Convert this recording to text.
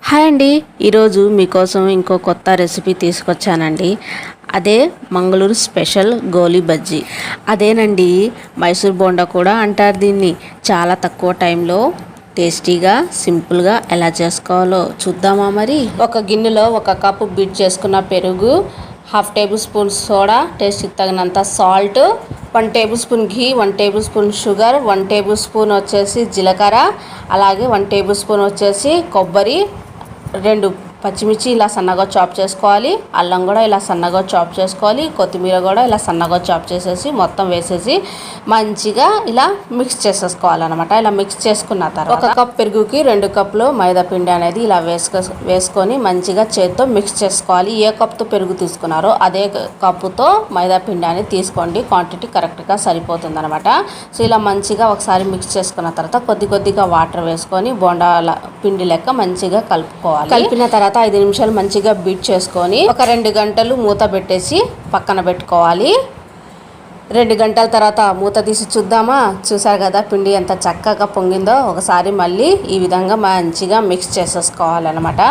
Hi అండి, ఈరోజు మీకోసం ఇంకో కొత్త రెసిపీ తీసుకొచ్చానండి. అదే మంగళూరు స్పెషల్ గోలీ బజ్జీ. అదేనండి, మైసూర్ బోండా కూడా అంటారు దీన్ని. చాలా తక్కువ టైంలో టేస్టీగా సింపుల్గా ఎలా చేసుకోవాలో చూద్దామా మరి. ఒక గిన్నెలో 1 కప్పు బీట్ చేసుకున్న పెరుగు, 1/2 టేబుల్ స్పూన్ సోడా, టేస్ట్కి తగినంత సాల్ట్, 1 టేబుల్ స్పూన్ ఘీ, 1 table spoon sugar, 1 table spoon వచ్చేసి జీలకర్ర, అలాగే 1 టేబుల్ స్పూన్ వచ్చేసి కొబ్బరి, 2 పచ్చిమిర్చి ఇలా సన్నగా చాప్ చేసుకోవాలి. అల్లం కూడా ఇలా సన్నగా చాప్ చేసుకోవాలి. కొత్తిమీర కూడా ఇలా సన్నగా చాప్ చేసేసి మొత్తం వేసేసి మంచిగా ఇలా మిక్స్ చేసేసుకోవాలన్నమాట. ఇలా మిక్స్ చేసుకున్న తర్వాత 1 కప్ పెరుగుకి 2 కప్పులు మైదా పిండి అనేది ఇలా వేసుకొని మంచిగా చేత్తో మిక్స్ చేసుకోవాలి. ఏ కప్తో పెరుగు తీసుకున్నారో అదే కప్పుతో మైదా పిండి అనేది తీసుకోండి. క్వాంటిటీ కరెక్ట్గా సరిపోతుంది అనమాట. సో ఇలా మంచిగా ఒకసారి మిక్స్ చేసుకున్న తర్వాత కొద్దిగా వాటర్ వేసుకొని బోండాల పిండి లెక్క మంచిగా కలుపుకోవాలి. కలిపిన తర్వాత 5 నిమిషాలు మంచిగా బీట్ చేసుకొని ఒక 2 గంటలు మూత పెట్టేసి పక్కన పెట్టుకోవాలి. 2 గంటల తర్వాత మూత తీసి చూద్దామా. చూసారు కదా పిండి ఎంత చక్కగా పొంగిందో. ఒకసారి మళ్ళీ ఈ విధంగా మంచిగా మిక్స్ చేసేసుకోవాలన్నమాట.